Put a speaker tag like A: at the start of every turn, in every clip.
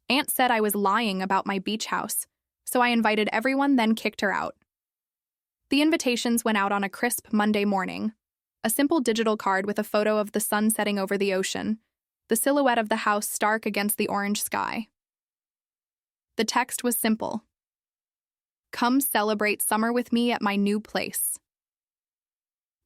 A: Aunt said I was lying about my beach house, so I invited everyone, then kicked her out. The invitations went out on a crisp Monday morning. A simple digital card with a photo of the sun setting over the ocean, the silhouette of the house stark against the orange sky. The text was simple. Come celebrate summer with me at my new place.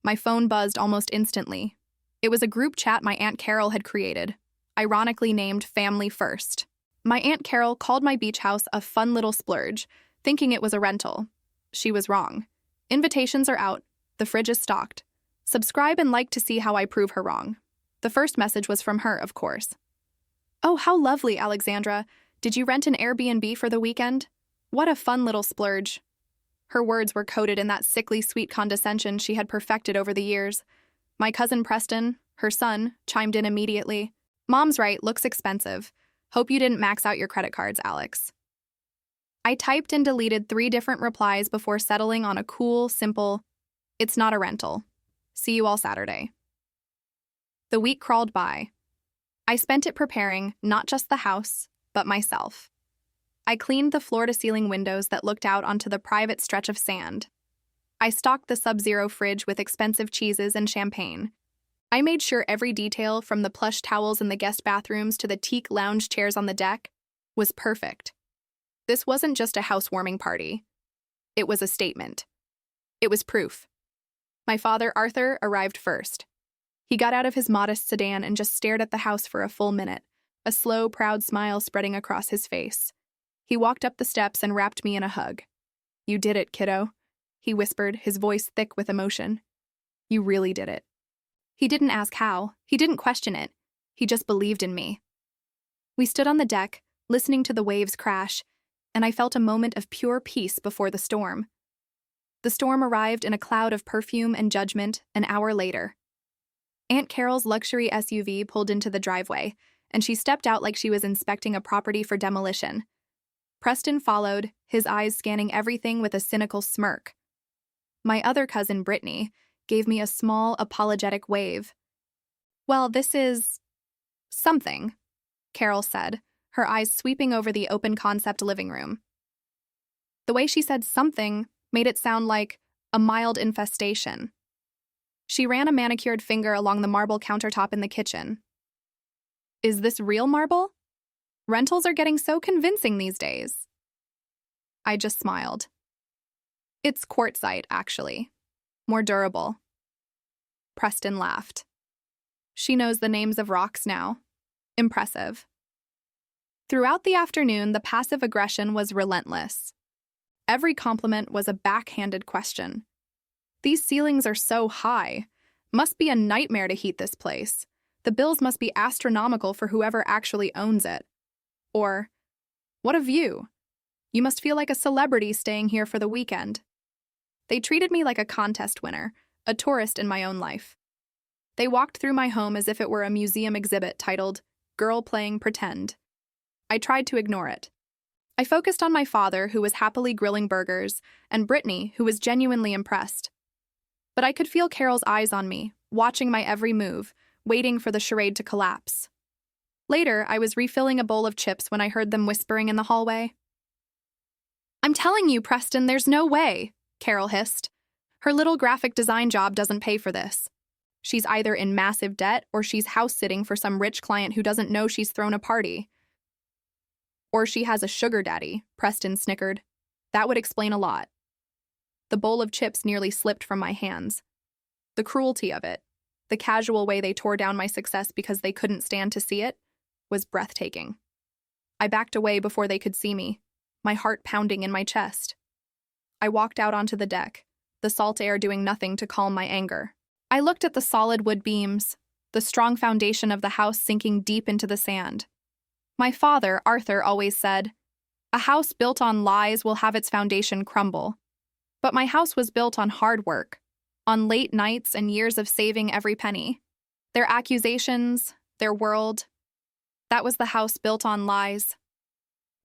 A: My phone buzzed almost instantly. It was a group chat my Aunt Carol had created, ironically named Family First. My Aunt Carol called my beach house a fun little splurge, thinking it was a rental. She was wrong. Invitations are out. The fridge is stocked. Subscribe and like to see how I prove her wrong. The first message was from her, of course. Oh, how lovely, Alexandra. Did you rent an Airbnb for the weekend? What a fun little splurge. Her words were coated in that sickly sweet condescension she had perfected over the years. My cousin Preston, her son, chimed in immediately. Mom's right, looks expensive. Hope you didn't max out your credit cards, Alex. I typed and deleted 3 different replies before settling on a cool, simple, it's not a rental. See you all Saturday. The week crawled by. I spent it preparing not just the house, but myself. I cleaned the floor-to-ceiling windows that looked out onto the private stretch of sand. I stocked the Sub-Zero fridge with expensive cheeses and champagne. I made sure every detail, from the plush towels in the guest bathrooms to the teak lounge chairs on the deck, was perfect. This wasn't just a housewarming party. It was a statement. It was proof. My father, Arthur, arrived first. He got out of his modest sedan and just stared at the house for a full minute, a slow, proud smile spreading across his face. He walked up the steps and wrapped me in a hug. You did it, kiddo, he whispered, his voice thick with emotion. You really did it. He didn't ask how. He didn't question it. He just believed in me. We stood on the deck, listening to the waves crash, and I felt a moment of pure peace before the storm. The storm arrived in a cloud of perfume and judgment an hour later. Aunt Carol's luxury SUV pulled into the driveway, and she stepped out like she was inspecting a property for demolition. Preston followed, his eyes scanning everything with a cynical smirk. My other cousin, Brittany, gave me a small, apologetic wave. Well, this is something, Carol said, her eyes sweeping over the open-concept living room. The way she said something made it sound like a mild infestation. She ran a manicured finger along the marble countertop in the kitchen. Is this real marble? Rentals are getting so convincing these days. I just smiled. It's quartzite, actually. More durable. Preston laughed. She knows the names of rocks now. Impressive. Throughout the afternoon, the passive aggression was relentless. Every compliment was a backhanded question. These ceilings are so high. Must be a nightmare to heat this place. The bills must be astronomical for whoever actually owns it. Or, what a view. You must feel like a celebrity staying here for the weekend. They treated me like a contest winner, a tourist in my own life. They walked through my home as if it were a museum exhibit titled, Girl Playing Pretend. I tried to ignore it. I focused on my father, who was happily grilling burgers, and Brittany, who was genuinely impressed. But I could feel Carol's eyes on me, watching my every move, waiting for the charade to collapse. Later, I was refilling a bowl of chips when I heard them whispering in the hallway. I'm telling you, Preston, there's no way, Carol hissed. Her little graphic design job doesn't pay for this. She's either in massive debt or she's house-sitting for some rich client who doesn't know she's thrown a party. Or she has a sugar daddy, Preston snickered. That would explain a lot. The bowl of chips nearly slipped from my hands. The cruelty of it, the casual way they tore down my success because they couldn't stand to see it, was breathtaking. I backed away before they could see me, my heart pounding in my chest. I walked out onto the deck, the salt air doing nothing to calm my anger. I looked at the solid wood beams, the strong foundation of the house sinking deep into the sand. My father, Arthur, always said, a house built on lies will have its foundation crumble. But my house was built on hard work, on late nights and years of saving every penny. Their accusations, their world, that was the house built on lies.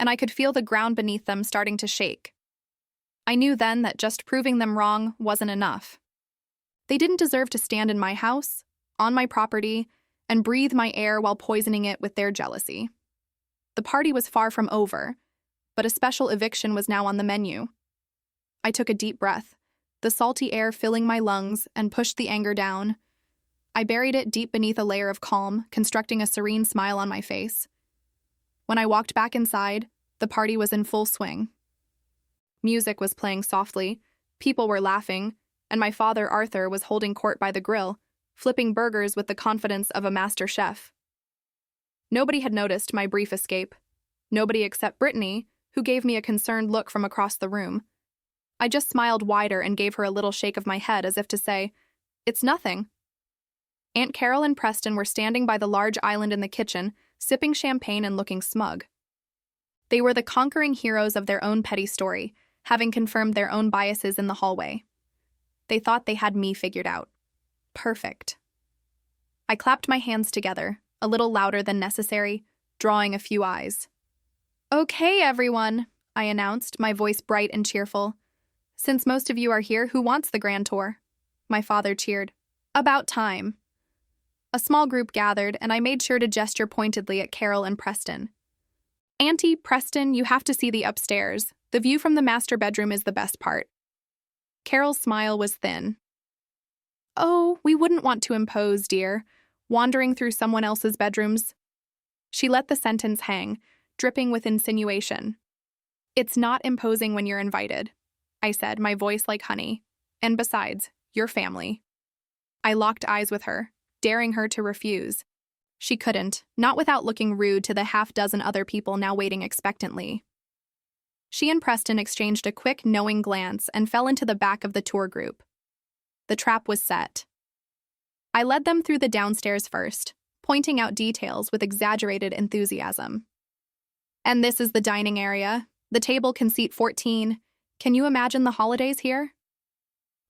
A: And I could feel the ground beneath them starting to shake. I knew then that just proving them wrong wasn't enough. They didn't deserve to stand in my house, on my property, and breathe my air while poisoning it with their jealousy. The party was far from over, but a special eviction was now on the menu. I took a deep breath, the salty air filling my lungs, and pushed the anger down. I buried it deep beneath a layer of calm, constructing a serene smile on my face. When I walked back inside, the party was in full swing. Music was playing softly, people were laughing, and my father, Arthur, was holding court by the grill, flipping burgers with the confidence of a master chef. Nobody had noticed my brief escape. Nobody except Brittany, who gave me a concerned look from across the room. I just smiled wider and gave her a little shake of my head as if to say, "It's nothing." Aunt Carol and Preston were standing by the large island in the kitchen, sipping champagne and looking smug. They were the conquering heroes of their own petty story, having confirmed their own biases in the hallway. They thought they had me figured out. Perfect. I clapped my hands together, a little louder than necessary, drawing a few eyes. "Okay, everyone," I announced, my voice bright and cheerful. "Since most of you are here, who wants the grand tour?" My father cheered. "About time." A small group gathered, and I made sure to gesture pointedly at Carol and Preston. "Auntie, Preston, you have to see the upstairs. The view from the master bedroom is the best part." Carol's smile was thin. "Oh, we wouldn't want to impose, dear, wandering through someone else's bedrooms." She let the sentence hang, dripping with insinuation. "It's not imposing when you're invited," I said, my voice like honey. "And besides, you're family." I locked eyes with her, daring her to refuse. She couldn't, not without looking rude to the half-dozen other people now waiting expectantly. She and Preston exchanged a quick, knowing glance and fell into the back of the tour group. The trap was set. I led them through the downstairs first, pointing out details with exaggerated enthusiasm. "And this is the dining area. The table can seat 14. Can you imagine the holidays here?"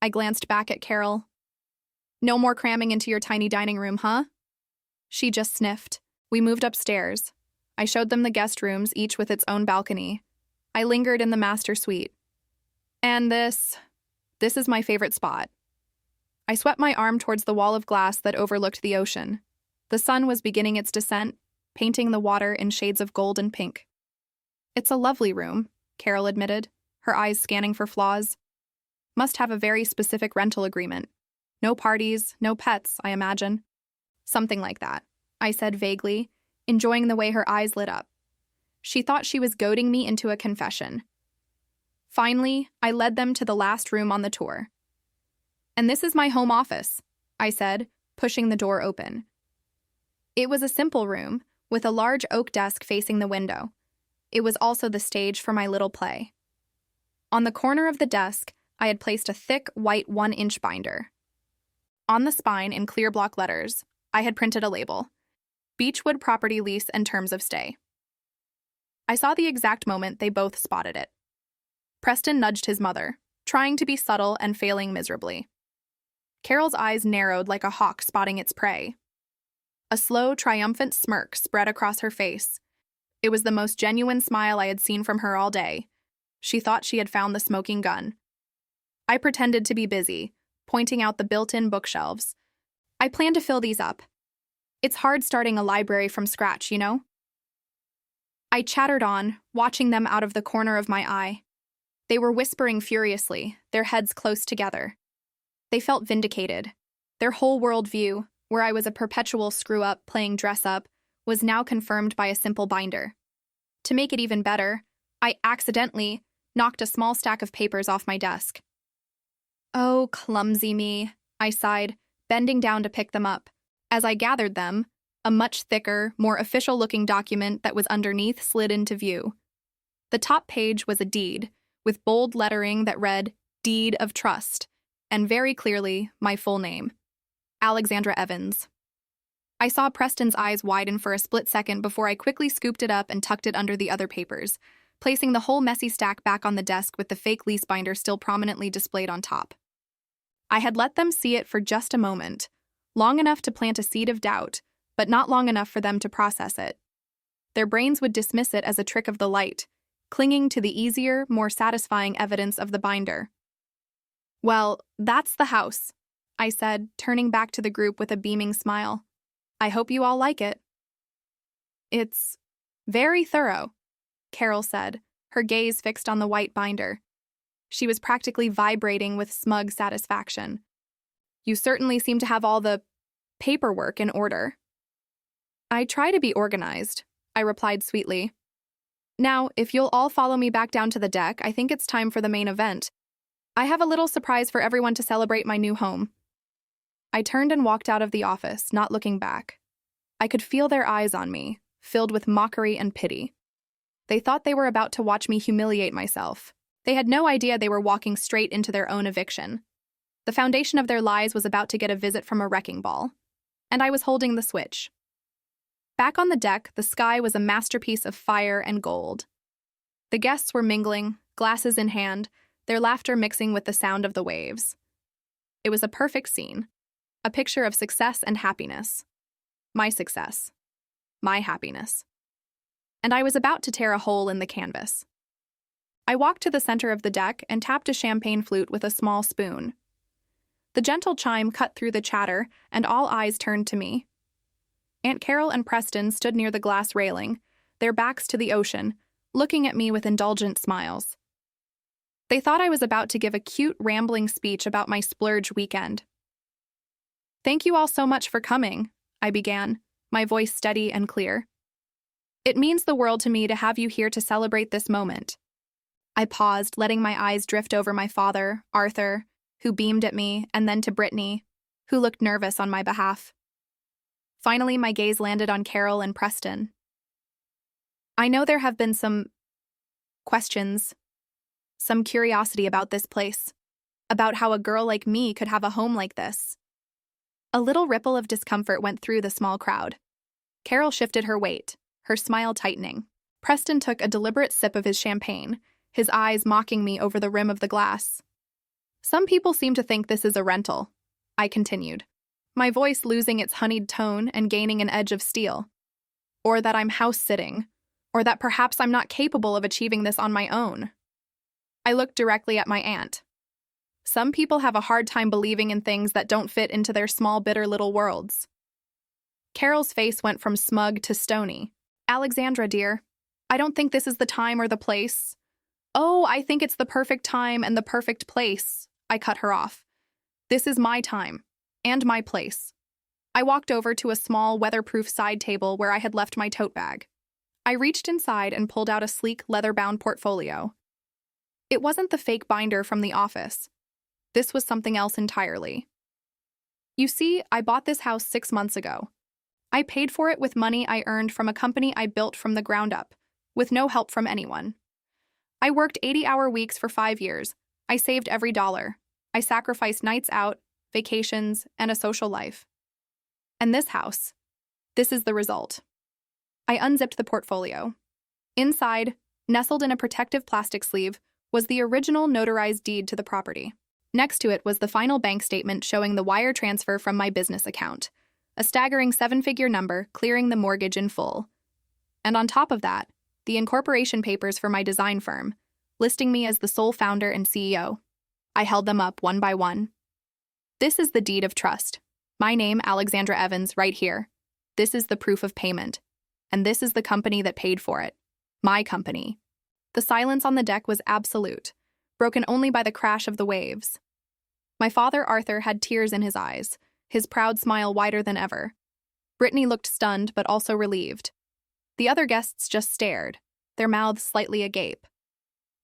A: I glanced back at Carol. "No more cramming into your tiny dining room, huh?" She just sniffed. We moved upstairs. I showed them the guest rooms, each with its own balcony. I lingered in the master suite. "And this is my favorite spot." I swept my arm towards the wall of glass that overlooked the ocean. The sun was beginning its descent, painting the water in shades of gold and pink. "It's a lovely room," Carol admitted, her eyes scanning for flaws. "Must have a very specific rental agreement. No parties, no pets, I imagine." "Something like that," I said vaguely, enjoying the way her eyes lit up. She thought she was goading me into a confession. Finally, I led them to the last room on the tour. "And this is my home office," I said, pushing the door open. It was a simple room, with a large oak desk facing the window. It was also the stage for my little play. On the corner of the desk, I had placed a thick, white 1-inch binder. On the spine, in clear block letters, I had printed a label: Beechwood Property Lease and Terms of Stay. I saw the exact moment they both spotted it. Preston nudged his mother, trying to be subtle and failing miserably. Carol's eyes narrowed like a hawk spotting its prey. A slow, triumphant smirk spread across her face. It was the most genuine smile I had seen from her all day. She thought she had found the smoking gun. I pretended to be busy, pointing out the built-in bookshelves. "I plan to fill these up. It's hard starting a library from scratch, you know?" I chattered on, watching them out of the corner of my eye. They were whispering furiously, their heads close together. They felt vindicated. Their whole worldview, where I was a perpetual screw-up playing dress-up, was now confirmed by a simple binder. To make it even better, I accidentally knocked a small stack of papers off my desk. "Oh, clumsy me," I sighed, bending down to pick them up. As I gathered them, a much thicker, more official-looking document that was underneath slid into view. The top page was a deed, with bold lettering that read, "Deed of Trust," and very clearly, my full name: Alexandra Evans. I saw Preston's eyes widen for a split second before I quickly scooped it up and tucked it under the other papers, placing the whole messy stack back on the desk with the fake lease binder still prominently displayed on top. I had let them see it for just a moment, long enough to plant a seed of doubt, but not long enough for them to process it. Their brains would dismiss it as a trick of the light, clinging to the easier, more satisfying evidence of the binder. "Well, that's the house," I said, turning back to the group with a beaming smile. "I hope you all like it." Very thorough, Carol said, her gaze fixed on the white binder. She was practically vibrating with smug satisfaction. You certainly seem to have all the paperwork in order. I try to be organized, I replied sweetly. Now, if you'll all follow me back down to the deck, I think it's time for the main event. I have a little surprise for everyone to celebrate my new home. I turned and walked out of the office, not looking back. I could feel their eyes on me, filled with mockery and pity. They thought they were about to watch me humiliate myself. They had no idea they were walking straight into their own eviction. The foundation of their lives was about to get a visit from a wrecking ball, and I was holding the switch. Back on the deck, the sky was a masterpiece of fire and gold. The guests were mingling, glasses in hand, their laughter mixing with the sound of the waves. It was a perfect scene, a picture of success and happiness. My success. My happiness. And I was about to tear a hole in the canvas. I walked to the center of the deck and tapped a champagne flute with a small spoon. The gentle chime cut through the chatter, and all eyes turned to me. Aunt Carol and Preston stood near the glass railing, their backs to the ocean, looking at me with indulgent smiles. They thought I was about to give a cute, rambling speech about my splurge weekend. "Thank you all so much for coming," I began, my voice steady and clear. "It means the world to me to have you here to celebrate this moment." I paused, letting my eyes drift over my father, Arthur, who beamed at me, and then to Brittany, who looked nervous on my behalf. Finally, my gaze landed on Carol and Preston. I know there have been some questions, some curiosity about this place, about how a girl like me could have a home like this. A little ripple of discomfort went through the small crowd. Carol shifted her weight, her smile tightening. Preston took a deliberate sip of his champagne, his eyes mocking me over the rim of the glass. "Some people seem to think this is a rental," I continued, my voice losing its honeyed tone and gaining an edge of steel. "Or that I'm house-sitting, or that perhaps I'm not capable of achieving this on my own." I looked directly at my aunt. Some people have a hard time believing in things that don't fit into their small, bitter little worlds. Carol's face went from smug to stony. "Alexandra, dear, I don't think this is the time or the place." "Oh, I think it's the perfect time and the perfect place," I cut her off. "This is my time, and my place." I walked over to a small, weatherproof side table where I had left my tote bag. I reached inside and pulled out a sleek, leather-bound portfolio. It wasn't the fake binder from the office. This was something else entirely. You see, I bought this house 6 months ago. I paid for it with money I earned from a company I built from the ground up, with no help from anyone. I worked 80-hour weeks for 5 years. I saved every dollar. I sacrificed nights out, vacations, and a social life. And this house, this is the result. I unzipped the portfolio. Inside, nestled in a protective plastic sleeve, was the original notarized deed to the property. Next to it was the final bank statement showing the wire transfer from my business account, a staggering 7-figure number clearing the mortgage in full. And on top of that, the incorporation papers for my design firm, listing me as the sole founder and CEO. I held them up one by one. "This is the deed of trust. My name, Alexandra Evans, right here. This is the proof of payment. And this is the company that paid for it. My company." The silence on the deck was absolute, broken only by the crash of the waves. My father, Arthur, had tears in his eyes, his proud smile wider than ever. Brittany looked stunned but also relieved. The other guests just stared, their mouths slightly agape.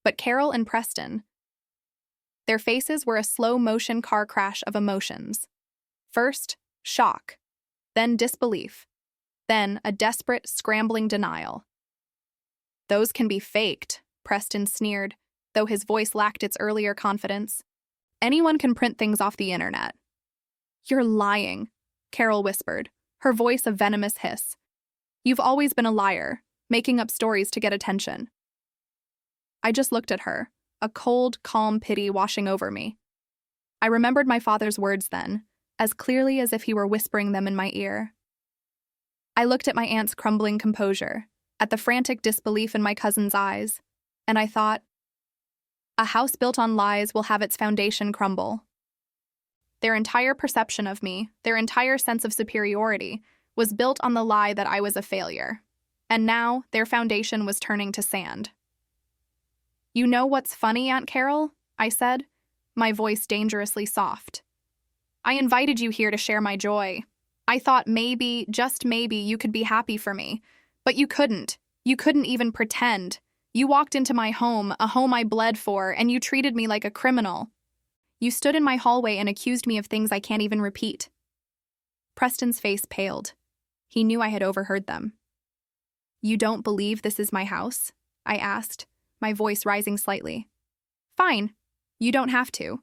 A: But Carol and Preston, their faces were a slow-motion car crash of emotions. First, shock, then disbelief, then a desperate, scrambling denial. "Those can be faked," Preston sneered, though his voice lacked its earlier confidence. "Anyone can print things off the internet." "You're lying," Carol whispered, her voice a venomous hiss. "You've always been a liar, making up stories to get attention." I just looked at her, a cold, calm pity washing over me. I remembered my father's words then, as clearly as if he were whispering them in my ear. I looked at my aunt's crumbling composure, at the frantic disbelief in my cousin's eyes, and I thought, a house built on lies will have its foundation crumble. Their entire perception of me, their entire sense of superiority, was built on the lie that I was a failure. and now their foundation was turning to sand. "You know what's funny, Aunt Carol?" I said, my voice dangerously soft. "I invited you here to share my joy. I thought maybe, just maybe, you could be happy for me. But you couldn't. You couldn't even pretend. You walked into my home, a home I bled for, and you treated me like a criminal. You stood in my hallway and accused me of things I can't even repeat." Preston's face paled. He knew I had overheard them. "You don't believe this is my house?" I asked, my voice rising slightly. "Fine. You don't have to.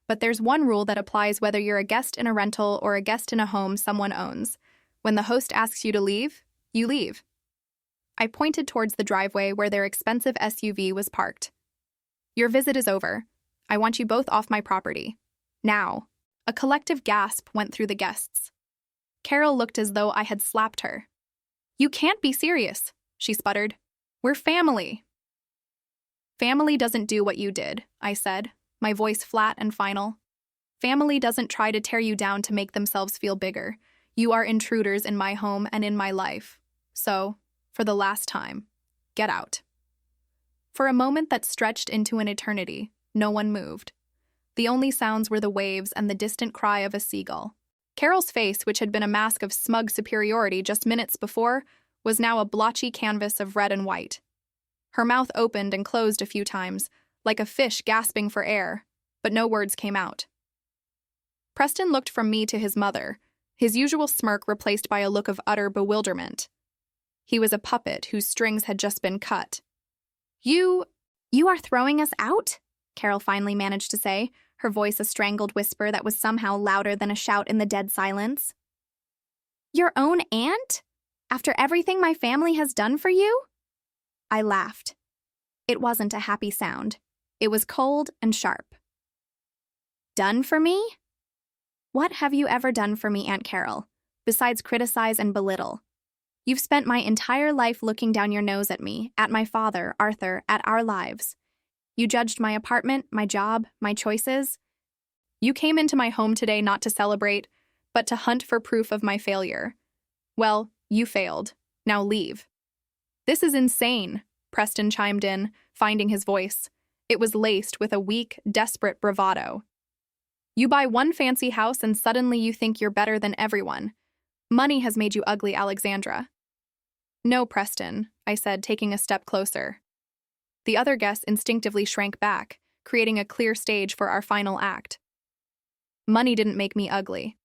A: But there's one rule that applies whether you're a guest in a rental or a guest in a home someone owns. When the host asks you to leave, you leave." I pointed towards the driveway where their expensive SUV was parked. "Your visit is over. I want you both off my property. Now." A collective gasp went through the guests. Carol looked as though I had slapped her. "You can't be serious," she sputtered. "We're family." "Family doesn't do what you did," I said, my voice flat and final. "Family doesn't try to tear you down to make themselves feel bigger. You are intruders in my home and in my life. So, for the last time, get out." For a moment that stretched into an eternity, no one moved. The only sounds were the waves and the distant cry of a seagull. Carol's face, which had been a mask of smug superiority just minutes before, was now a blotchy canvas of red and white. Her mouth opened and closed a few times, like a fish gasping for air, but no words came out. Preston looked from me to his mother, his usual smirk replaced by a look of utter bewilderment. He was a puppet whose strings had just been cut. You are throwing us out?" Carol finally managed to say, her voice a strangled whisper that was somehow louder than a shout in the dead silence. "Your own aunt? After everything my family has done for you?" I laughed. It wasn't a happy sound. It was cold and sharp. "Done for me? What have you ever done for me, Aunt Carol, besides criticize and belittle? You've spent my entire life looking down your nose at me, at my father, Arthur, at our lives. You judged my apartment, my job, my choices. You came into my home today not to celebrate, but to hunt for proof of my failure. Well, you failed. Now leave." "This is insane," Preston chimed in, finding his voice. It was laced with a weak, desperate bravado. "You buy one fancy house and suddenly you think you're better than everyone. Money has made you ugly, Alexandra." "No, Preston," I said, taking a step closer. The other guests instinctively shrank back, creating a clear stage for our final act. "Money didn't make me ugly.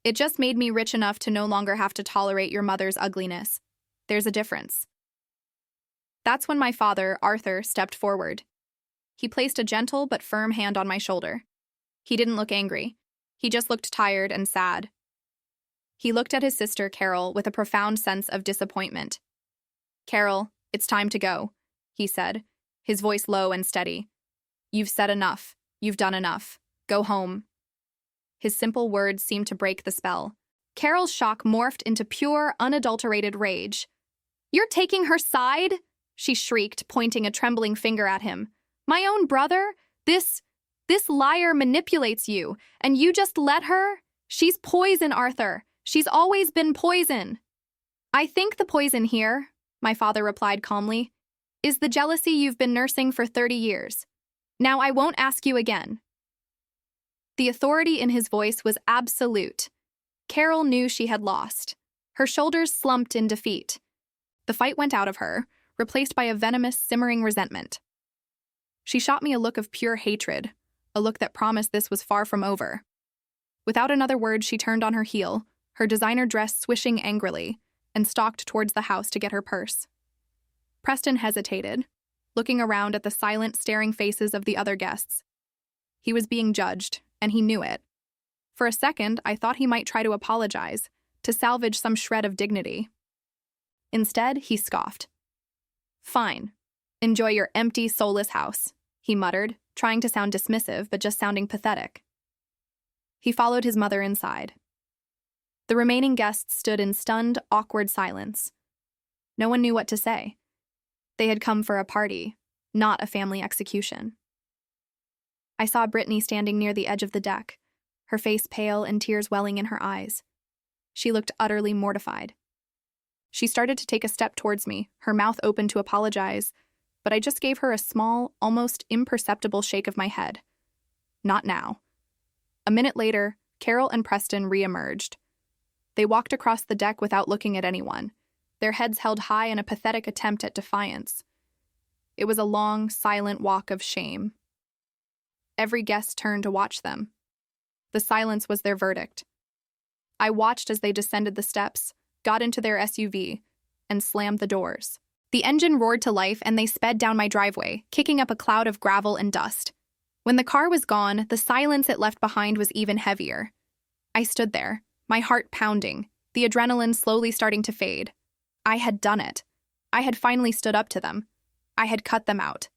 A: It just made me rich enough to no longer have to tolerate your mother's ugliness. There's a difference." That's when my father, Arthur, stepped forward. He placed a gentle but firm hand on my shoulder. He didn't look angry. He just looked tired and sad. He looked at his sister, Carol, with a profound sense of disappointment. "Carol, it's time to go," he said, his voice low and steady. "You've said enough. You've done enough. Go home." His simple words seemed to break the spell. Carol's shock morphed into pure, unadulterated rage. "You're taking her side?" she shrieked, pointing a trembling finger at him. "My own brother? This liar manipulates you, and you just let her? She's poison, Arthur. She's always been poison." "I think the poison here," my father replied calmly, "is the jealousy you've been nursing for 30 years. Now I won't ask you again." The authority in his voice was absolute. Carol knew she had lost. Her shoulders slumped in defeat. The fight went out of her, replaced by a venomous, simmering resentment. She shot me a look of pure hatred, a look that promised this was far from over. Without another word, she turned on her heel, her designer dress swishing angrily, and stalked towards the house to get her purse. Preston hesitated, looking around at the silent, staring faces of the other guests. He was being judged, and he knew it. For a second, I thought he might try to apologize, to salvage some shred of dignity. Instead, he scoffed. "Fine. Enjoy your empty, soulless house," he muttered, trying to sound dismissive but just sounding pathetic. He followed his mother inside. The remaining guests stood in stunned, awkward silence. No one knew what to say. They had come for a party, not a family execution. I saw Brittany standing near the edge of the deck, her face pale and tears welling in her eyes. She looked utterly mortified. She started to take a step towards me, her mouth open to apologize, but I just gave her a small, almost imperceptible shake of my head. Not now. A minute later, Carol and Preston re-emerged. They walked across the deck without looking at anyone, their heads held high in a pathetic attempt at defiance. It was a long, silent walk of shame. Every guest turned to watch them. The silence was their verdict. I watched as they descended the steps, got into their SUV, and slammed the doors. The engine roared to life and they sped down my driveway, kicking up a cloud of gravel and dust. When the car was gone, the silence it left behind was even heavier. I stood there, my heart pounding, the adrenaline slowly starting to fade. I had done it. I had finally stood up to them. I had cut them out.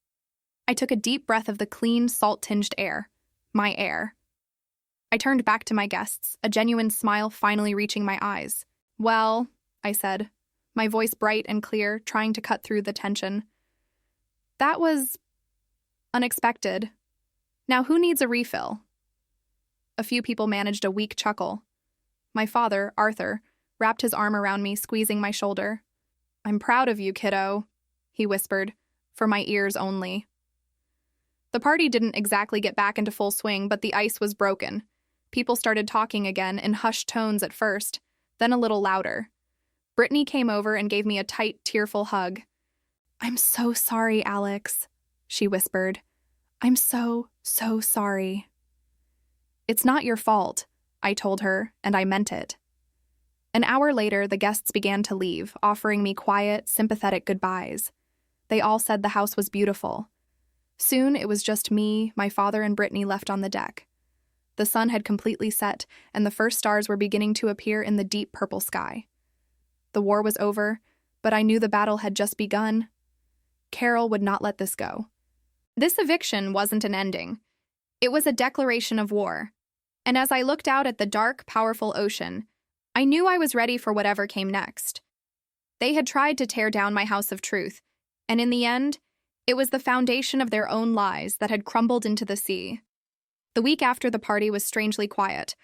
A: I took a deep breath of the clean, salt-tinged air. My air. I turned back to my guests, a genuine smile finally reaching my eyes. "Well," I said, my voice bright and clear, trying to cut through the tension. "That was unexpected. Now who needs a refill?" A few people managed a weak chuckle. My father, Arthur, wrapped his arm around me, squeezing my shoulder. "I'm proud of you, kiddo," he whispered, for my ears only. The party didn't exactly get back into full swing, but the ice was broken. People started talking again in hushed tones at first, then a little louder. Brittany came over and gave me a tight, tearful hug. "I'm so sorry, Alex," she whispered. "I'm so sorry." "It's not your fault," I told her, and I meant it. An hour later, the guests began to leave, offering me quiet, sympathetic goodbyes. They all said the house was beautiful. Soon, it was just me, my father, and Brittany left on the deck. The sun had completely set, and the first stars were beginning to appear in the deep purple sky. The war was over, but I knew the battle had just begun. Carol would not let this go. This eviction wasn't an ending. It was a declaration of war. And as I looked out at the dark, powerful ocean, I knew I was ready for whatever came next. They had tried to tear down my house of truth, and in the end, it was the foundation of their own lies that had crumbled into the sea. The week after the party was strangely quiet.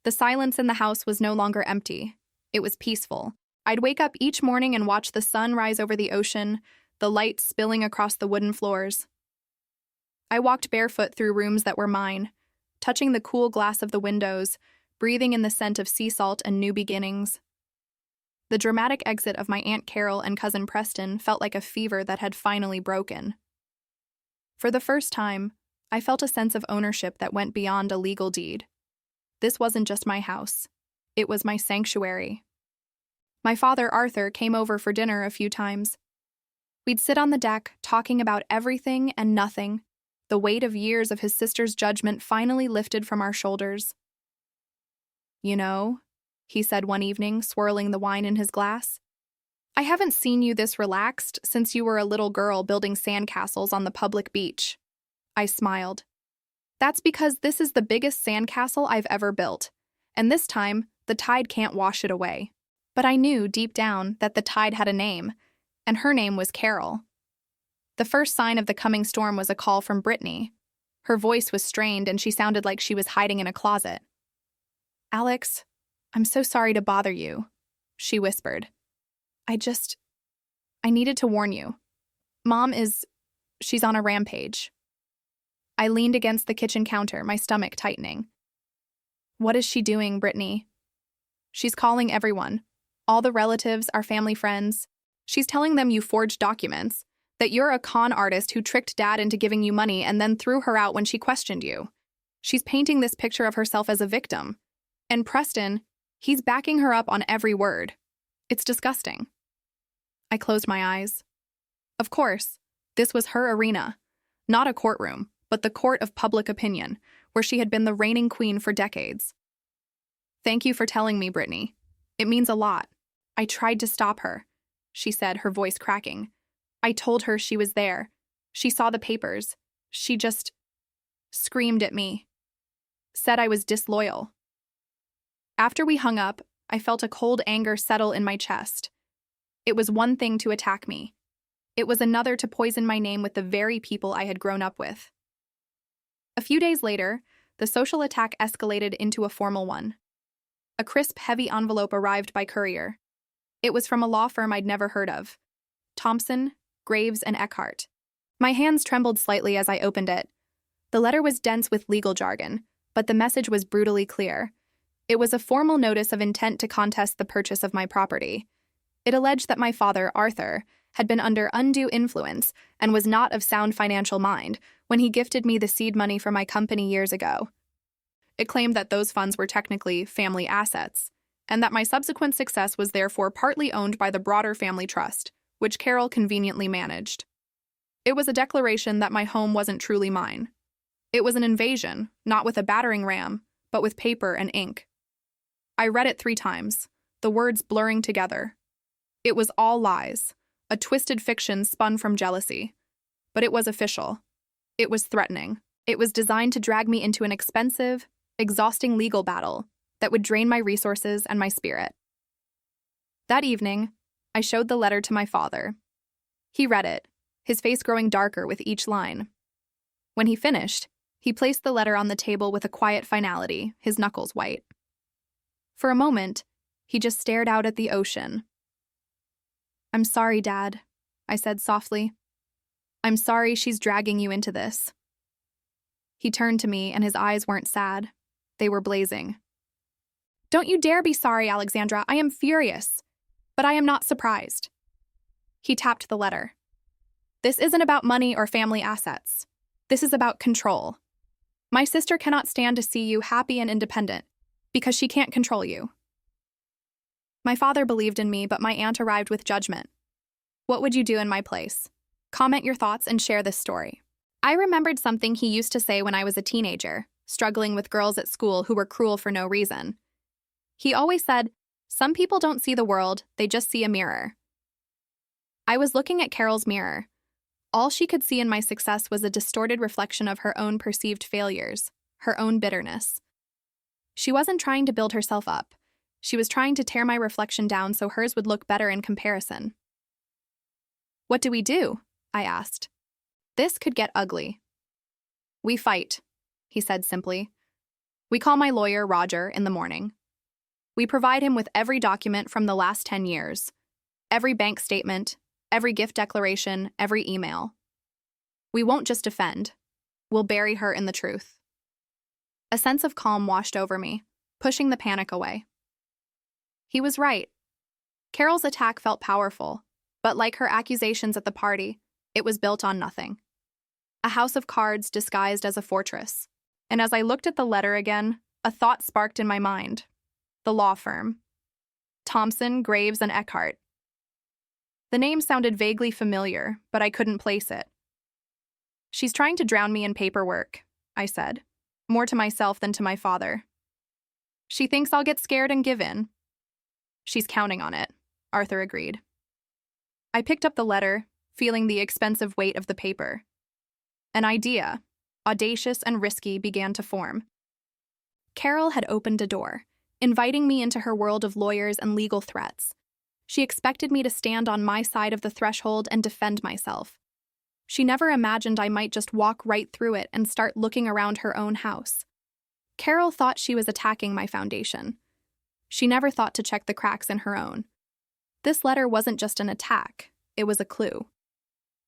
A: The silence in the house was no longer empty. It was peaceful. I'd wake up each morning and watch the sun rise over the ocean, the light spilling across the wooden floors. I walked barefoot through rooms that were mine, touching the cool glass of the windows, breathing in the scent of sea salt and new beginnings. The dramatic exit of my Aunt Carol and Cousin Preston felt like a fever that had finally broken. For the first time, I felt a sense of ownership that went beyond a legal deed. This wasn't just my house. It was my sanctuary. My father, Arthur, came over for dinner a few times. We'd sit on the deck, talking about everything and nothing. The weight of years of his sister's judgment finally lifted from our shoulders. "You know," he said one evening, swirling the wine in his glass, "I haven't seen you this relaxed since you were a little girl building sandcastles on the public beach." I smiled. "That's because this is the biggest sandcastle I've ever built, and this time, the tide can't wash it away." But I knew, deep down, that the tide had a name, and her name was Carol. The first sign of the coming storm was a call from Brittany. Her voice was strained, and she sounded like she was hiding in a closet. "Alex, I'm so sorry to bother you," she whispered. I needed to warn you. She's on a rampage." I leaned against the kitchen counter, my stomach tightening. "What is she doing, Brittany?" "She's calling everyone. All the relatives, our family friends. She's telling them you forged documents, that you're a con artist who tricked Dad into giving you money and then threw her out when she questioned you. She's painting this picture of herself as a victim. And Preston, he's backing her up on every word. It's disgusting." I closed my eyes. Of course, this was her arena. Not a courtroom, but the court of public opinion, where she had been the reigning queen for decades. "Thank you for telling me, Brittany. It means a lot. I tried to stop her," she said, her voice cracking. "I told her she was there. She saw the papers. She just screamed at me. Said I was disloyal." After we hung up, I felt a cold anger settle in my chest. It was one thing to attack me. It was another to poison my name with the very people I had grown up with. A few days later, the social attack escalated into a formal one. A crisp, heavy envelope arrived by courier. It was from a law firm I'd never heard of. Thompson, Graves, and Eckhart. My hands trembled slightly as I opened it. The letter was dense with legal jargon, but the message was brutally clear. It was a formal notice of intent to contest the purchase of my property. It alleged that my father, Arthur, had been under undue influence and was not of sound financial mind when he gifted me the seed money for my company years ago. It claimed that those funds were technically family assets, and that my subsequent success was therefore partly owned by the broader family trust, which Carol conveniently managed. It was a declaration that my home wasn't truly mine. It was an invasion, not with a battering ram, but with paper and ink. I read it 3 times, the words blurring together. It was all lies, a twisted fiction spun from jealousy. But it was official. It was threatening. It was designed to drag me into an expensive, exhausting legal battle that would drain my resources and my spirit. That evening, I showed the letter to my father. He read it, his face growing darker with each line. When he finished, he placed the letter on the table with a quiet finality, his knuckles white. For a moment, he just stared out at the ocean. "I'm sorry, Dad," I said softly. "I'm sorry she's dragging you into this." He turned to me, and his eyes weren't sad. They were blazing. "Don't you dare be sorry, Alexandra. I am furious. But I am not surprised." He tapped the letter. "This isn't about money or family assets. This is about control. My sister cannot stand to see you happy and independent because she can't control you." My father believed in me, but my aunt arrived with judgment. "What would you do in my place? Comment your thoughts and share this story." I remembered something he used to say when I was a teenager, struggling with girls at school who were cruel for no reason. He always said, "Some people don't see the world, they just see a mirror." I was looking at Carol's mirror. All she could see in my success was a distorted reflection of her own perceived failures, her own bitterness. She wasn't trying to build herself up. She was trying to tear my reflection down so hers would look better in comparison. "What do we do?" I asked. This could get ugly. "We fight," he said simply. "We call my lawyer, Roger, in the morning. We provide him with every document from the last 10 years, every bank statement, every gift declaration, every email. We won't just defend. We'll bury her in the truth." A sense of calm washed over me, pushing the panic away. He was right. Carol's attack felt powerful, but like her accusations at the party, it was built on nothing. A house of cards disguised as a fortress. And as I looked at the letter again, a thought sparked in my mind. The law firm. Thompson, Graves, and Eckhart. The name sounded vaguely familiar, but I couldn't place it. "She's trying to drown me in paperwork," I said, more to myself than to my father. "She thinks I'll get scared and give in." "She's counting on it," Arthur agreed. I picked up the letter, feeling the expensive weight of the paper. An idea, audacious and risky, began to form. Carol had opened a door, inviting me into her world of lawyers and legal threats. She expected me to stand on my side of the threshold and defend myself. She never imagined I might just walk right through it and start looking around her own house. Carol thought she was attacking my foundation. She never thought to check the cracks in her own. This letter wasn't just an attack, it was a clue.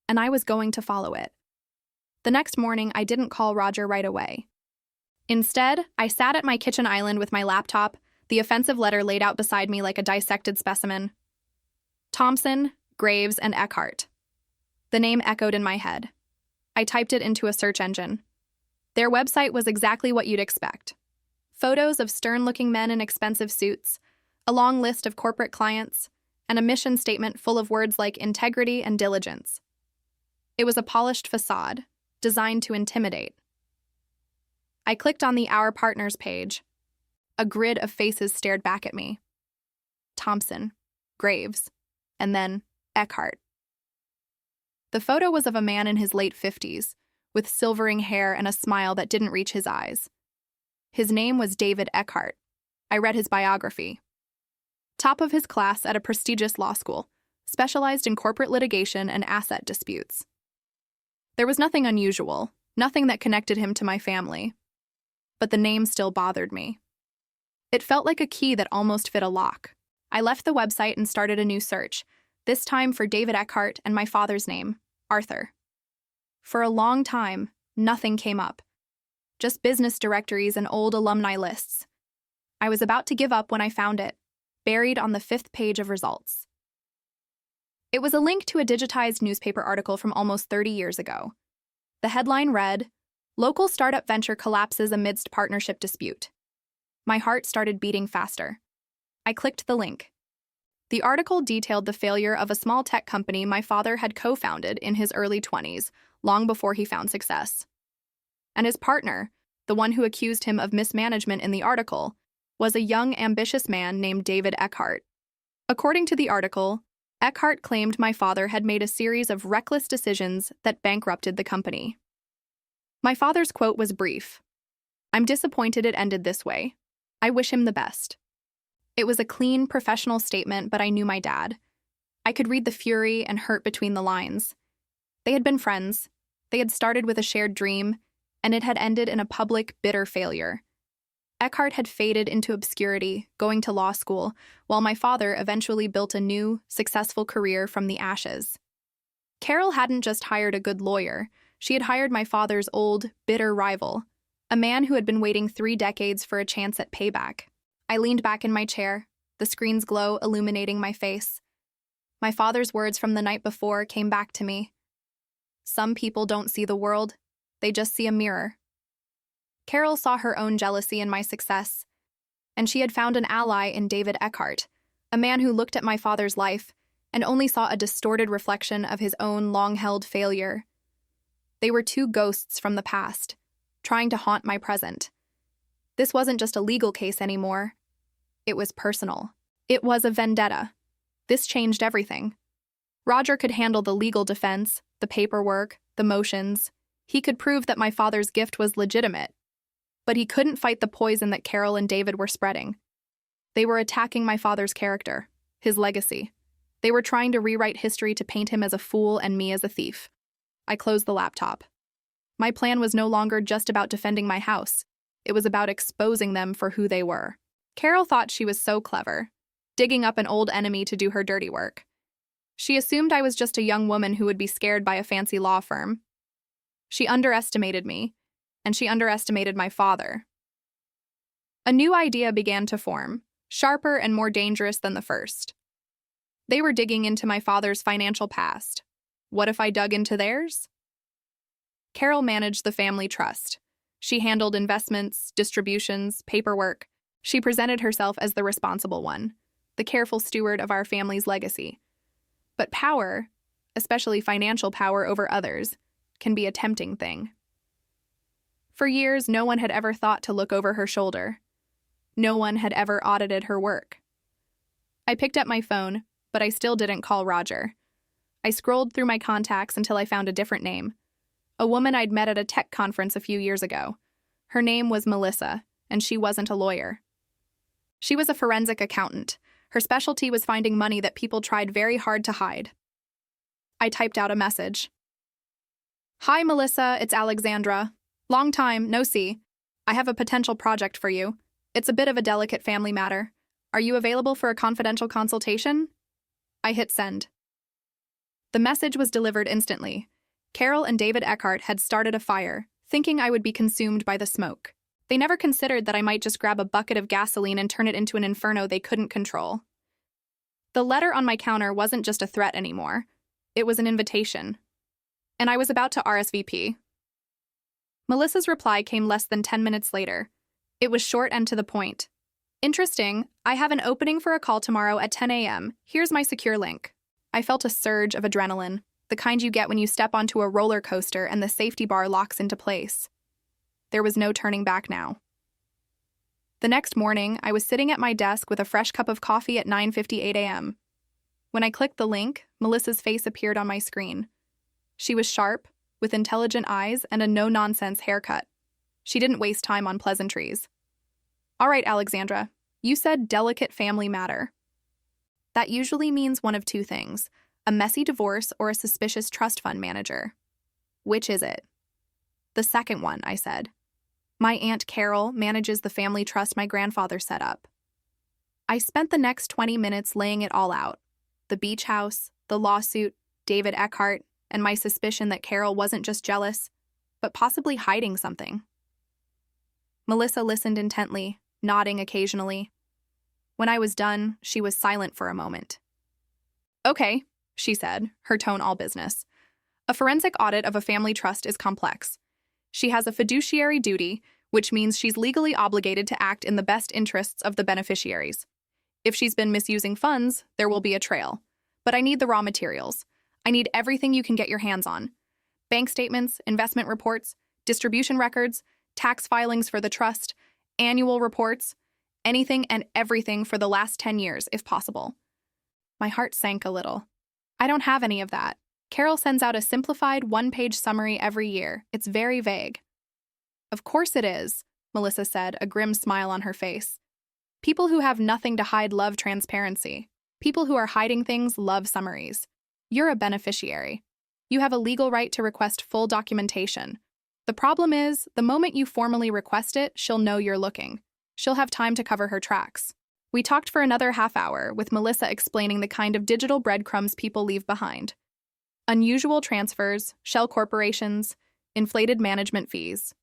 A: And I was going to follow it. The next morning, I didn't call Roger right away. Instead, I sat at my kitchen island with my laptop, the offensive letter laid out beside me like a dissected specimen. Thompson, Graves, and Eckhart. The name echoed in my head. I typed it into a search engine. Their website was exactly what you'd expect. Photos of stern-looking men in expensive suits, a long list of corporate clients, and a mission statement full of words like integrity and diligence. It was a polished facade, designed to intimidate. I clicked on the Our Partners page. A grid of faces stared back at me. Thompson, Graves, and then Eckhart. The photo was of a man in his late 50s, with silvering hair and a smile that didn't reach his eyes. His name was David Eckhart. I read his biography. Top of his class at a prestigious law school, specialized in corporate litigation and asset disputes. There was nothing unusual, nothing that connected him to my family. But the name still bothered me. It felt like a key that almost fit a lock. I left the website and started a new search, this time for David Eckhart and my father's name, Arthur. For a long time, nothing came up. Just business directories and old alumni lists. I was about to give up when I found it, buried on the 5th page of results. It was a link to a digitized newspaper article from almost 30 years ago. The headline read, "Local startup venture collapses amidst partnership dispute." My heart started beating faster. I clicked the link. The article detailed the failure of a small tech company my father had co-founded in his early 20s, long before he found success. And his partner, the one who accused him of mismanagement in the article, was a young, ambitious man named David Eckhart. According to the article, Eckhart claimed my father had made a series of reckless decisions that bankrupted the company. My father's quote was brief. "I'm disappointed it ended this way. I wish him the best." It was a clean, professional statement, but I knew my dad. I could read the fury and hurt between the lines. They had been friends. They had started with a shared dream, and it had ended in a public, bitter failure. Eckhart had faded into obscurity, going to law school, while my father eventually built a new, successful career from the ashes. Carol hadn't just hired a good lawyer, she had hired my father's old, bitter rival, a man who had been waiting 3 decades for a chance at payback. I leaned back in my chair, the screen's glow illuminating my face. My father's words from the night before came back to me. Some people don't see the world, they just see a mirror. Carol saw her own jealousy in my success, and she had found an ally in David Eckhart, a man who looked at my father's life and only saw a distorted reflection of his own long-held failure. They were 2 ghosts from the past, trying to haunt my present. This wasn't just a legal case anymore. It was personal. It was a vendetta. This changed everything. Roger could handle the legal defense, the paperwork, the motions. He could prove that my father's gift was legitimate. But he couldn't fight the poison that Carol and David were spreading. They were attacking my father's character, his legacy. They were trying to rewrite history to paint him as a fool and me as a thief. I closed the laptop. My plan was no longer just about defending my house. It was about exposing them for who they were. Carol thought she was so clever, digging up an old enemy to do her dirty work. She assumed I was just a young woman who would be scared by a fancy law firm. She underestimated me, and she underestimated my father. A new idea began to form, sharper and more dangerous than the first. They were digging into my father's financial past. What if I dug into theirs? Carol managed the family trust. She handled investments, distributions, paperwork. She presented herself as the responsible one, the careful steward of our family's legacy. But power, especially financial power over others, can be a tempting thing. For years, no one had ever thought to look over her shoulder. No one had ever audited her work. I picked up my phone, but I still didn't call Roger. I scrolled through my contacts until I found a different name. A woman I'd met at a tech conference a few years ago. Her name was Melissa, and she wasn't a lawyer. She was a forensic accountant. Her specialty was finding money that people tried very hard to hide. I typed out a message. "Hi, Melissa, it's Alexandra. Long time, no see. I have a potential project for you. It's a bit of a delicate family matter. Are you available for a confidential consultation?" I hit send. The message was delivered instantly. Carol and David Eckhart had started a fire, thinking I would be consumed by the smoke. They never considered that I might just grab a bucket of gasoline and turn it into an inferno they couldn't control. The letter on my counter wasn't just a threat anymore. It was an invitation. And I was about to RSVP. Melissa's reply came less than 10 minutes later. It was short and to the point. "Interesting. I have an opening for a call tomorrow at 10 a.m. Here's my secure link." I felt a surge of adrenaline, the kind you get when you step onto a roller coaster and the safety bar locks into place. There was no turning back now. The next morning, I was sitting at my desk with a fresh cup of coffee at 9:58 a.m. When I clicked the link, Melissa's face appeared on my screen. She was sharp, with intelligent eyes and a no-nonsense haircut. She didn't waste time on pleasantries. "All right, Alexandra, you said delicate family matter. That usually means one of 2 things, a messy divorce or a suspicious trust fund manager. Which is it?" "The second one," I said. "My Aunt Carol manages the family trust my grandfather set up." I spent the next 20 minutes laying it all out. The beach house, the lawsuit, David Eckhart, and my suspicion that Carol wasn't just jealous, but possibly hiding something. Melissa listened intently, nodding occasionally. When I was done, she was silent for a moment. "Okay," she said, her tone all business. "A forensic audit of a family trust is complex. She has a fiduciary duty, which means she's legally obligated to act in the best interests of the beneficiaries. If she's been misusing funds, there will be a trail. But I need the raw materials. I need everything you can get your hands on. Bank statements, investment reports, distribution records, tax filings for the trust, annual reports, anything and everything for the last 10 years, if possible." My heart sank a little. I don't have any of that. Carol sends out a simplified one-page summary every year. It's very vague. "Of course it is," Melissa said, a grim smile on her face. "People who have nothing to hide love transparency. People who are hiding things love summaries. You're a beneficiary. You have a legal right to request full documentation. The problem is, the moment you formally request it, she'll know you're looking. She'll have time to cover her tracks." We talked for another half hour, with Melissa explaining the kind of digital breadcrumbs people leave behind. Unusual transfers, shell corporations, inflated management fees.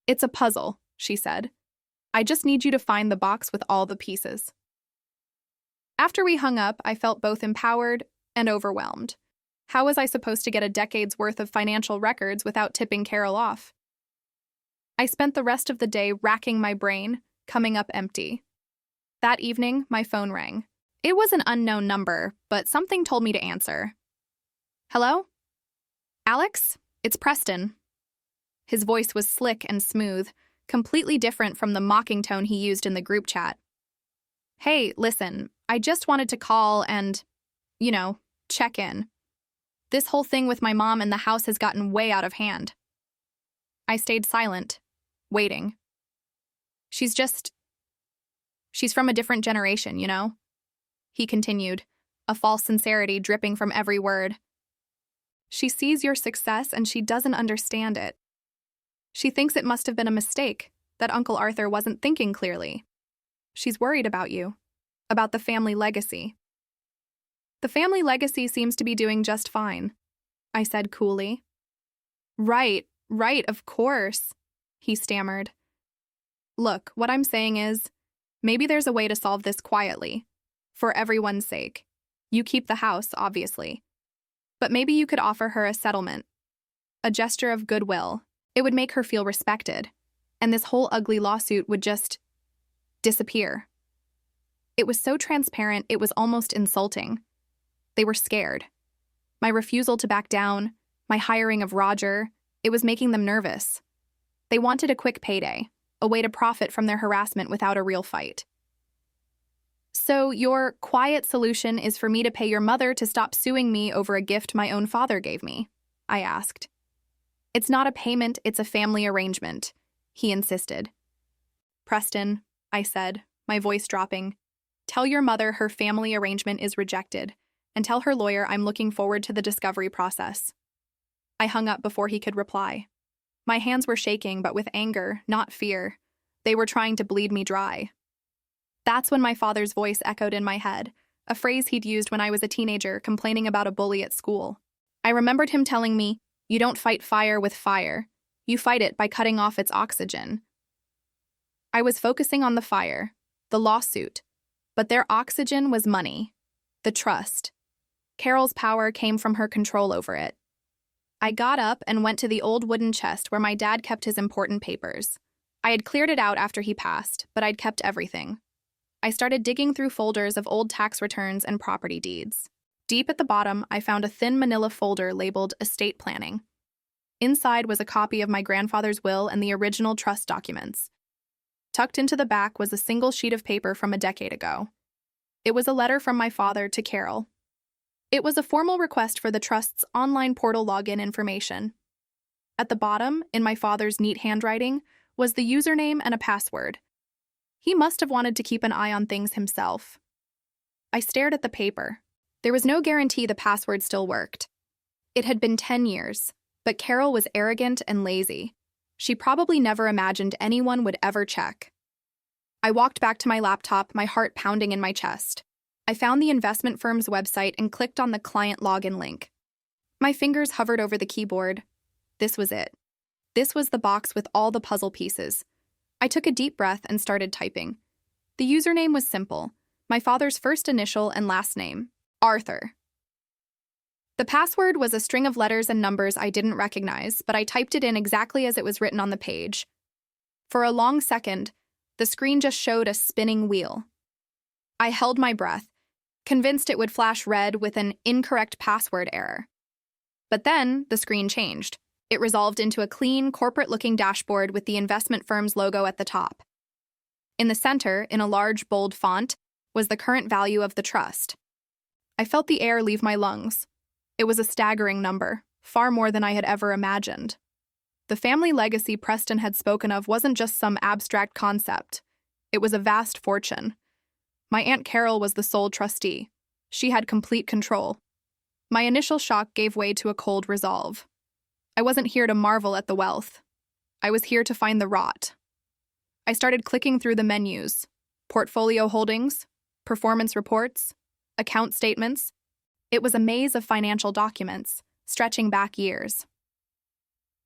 A: "It's a puzzle," she said. "I just need you to find the box with all the pieces." After we hung up, I felt both empowered and overwhelmed. How was I supposed to get a decade's worth of financial records without tipping Carol off? I spent the rest of the day racking my brain, coming up empty. That evening, my phone rang. It was an unknown number, but something told me to answer. "Hello? Alex? It's Preston." His voice was slick and smooth, completely different from the mocking tone he used in the group chat. "Hey, listen, I just wanted to call and, check in. This whole thing with my mom and the house has gotten way out of hand." I stayed silent, waiting. She's from a different generation, he continued, a false sincerity dripping from every word. "She sees your success and she doesn't understand it. She thinks it must have been a mistake, that Uncle Arthur wasn't thinking clearly. She's worried about you, about the family legacy." "The family legacy seems to be doing just fine," I said coolly. Right, of course," he stammered. "Look, what I'm saying is, maybe there's a way to solve this quietly, for everyone's sake. You keep the house, obviously. But maybe you could offer her a settlement, a gesture of goodwill. It would make her feel respected, and this whole ugly lawsuit would just disappear." It was so transparent, it was almost insulting. They were scared. My refusal to back down, my hiring of Roger, it was making them nervous. They wanted a quick payday, a way to profit from their harassment without a real fight. "So your quiet solution is for me to pay your mother to stop suing me over a gift my own father gave me?" I asked. "It's not a payment, it's a family arrangement," he insisted. "Preston," I said, my voice dropping, "tell your mother her family arrangement is rejected, and tell her lawyer I'm looking forward to the discovery process." I hung up before he could reply. My hands were shaking, but with anger, not fear. They were trying to bleed me dry. That's when my father's voice echoed in my head, a phrase he'd used when I was a teenager complaining about a bully at school. I remembered him telling me, "You don't fight fire with fire. You fight it by cutting off its oxygen." I was focusing on the fire, the lawsuit, but their oxygen was money, the trust. Carol's power came from her control over it. I got up and went to the old wooden chest where my dad kept his important papers. I had cleared it out after he passed, but I'd kept everything. I started digging through folders of old tax returns and property deeds. Deep at the bottom, I found a thin manila folder labeled Estate Planning. Inside was a copy of my grandfather's will and the original trust documents. Tucked into the back was a single sheet of paper from a decade ago. It was a letter from my father to Carol. It was a formal request for the trust's online portal login information. At the bottom, in my father's neat handwriting, was the username and a password. He must have wanted to keep an eye on things himself. I stared at the paper. There was no guarantee the password still worked. It had been 10 years, but Carol was arrogant and lazy. She probably never imagined anyone would ever check. I walked back to my laptop, my heart pounding in my chest. I found the investment firm's website and clicked on the client login link. My fingers hovered over the keyboard. This was it. This was the box with all the puzzle pieces. I took a deep breath and started typing. The username was simple. My father's first initial and last name, Arthur. The password was a string of letters and numbers I didn't recognize, but I typed it in exactly as it was written on the page. For a long second, the screen just showed a spinning wheel. I held my breath, convinced it would flash red with an incorrect password error. But then the screen changed. It resolved into a clean, corporate-looking dashboard with the investment firm's logo at the top. In the center, in a large, bold font, was the current value of the trust. I felt the air leave my lungs. It was a staggering number, far more than I had ever imagined. The family legacy Preston had spoken of wasn't just some abstract concept. It was a vast fortune. My Aunt Carol was the sole trustee. She had complete control. My initial shock gave way to a cold resolve. I wasn't here to marvel at the wealth. I was here to find the rot. I started clicking through the menus: portfolio holdings, performance reports, account statements. It was a maze of financial documents, stretching back years.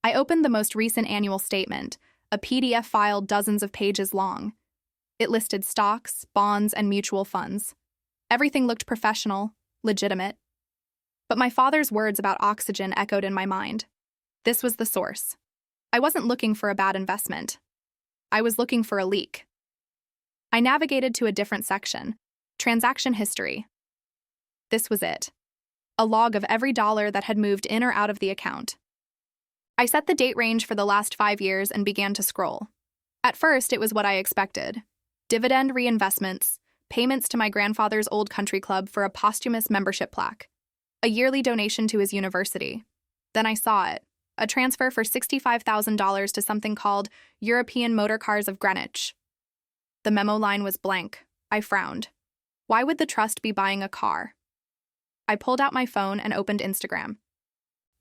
A: I opened the most recent annual statement, a PDF file dozens of pages long. It listed stocks, bonds, and mutual funds. Everything looked professional, legitimate. But my father's words about oxygen echoed in my mind. This was the source. I wasn't looking for a bad investment. I was looking for a leak. I navigated to a different section: transaction history. This was it. A log of every dollar that had moved in or out of the account. I set the date range for the last 5 years and began to scroll. At first, it was what I expected: dividend reinvestments, payments to my grandfather's old country club for a posthumous membership plaque, a yearly donation to his university. Then I saw it: a transfer for $65,000 to something called European Motor Cars of Greenwich. The memo line was blank. I frowned. Why would the trust be buying a car? I pulled out my phone and opened Instagram.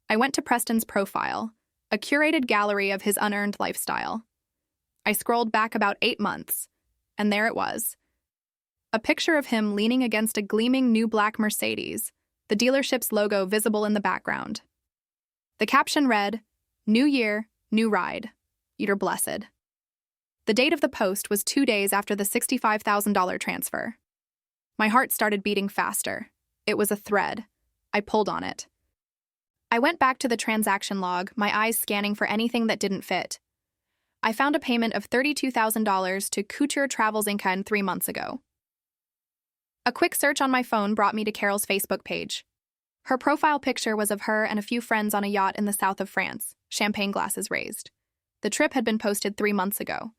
A: I went to Preston's profile, a curated gallery of his unearned lifestyle. I scrolled back about 8 months, and there it was. A picture of him leaning against a gleaming new black Mercedes, the dealership's logo visible in the background. The caption read, "New year, new ride. You're blessed." The date of the post was 2 days after the $65,000 transfer. My heart started beating faster. It was a thread. I pulled on it. I went back to the transaction log, my eyes scanning for anything that didn't fit. I found a payment of $32,000 to Couture Travels Inc. 3 months ago. A quick search on my phone brought me to Carol's Facebook page. Her profile picture was of her and a few friends on a yacht in the south of France, champagne glasses raised. The trip had been posted 3 months ago.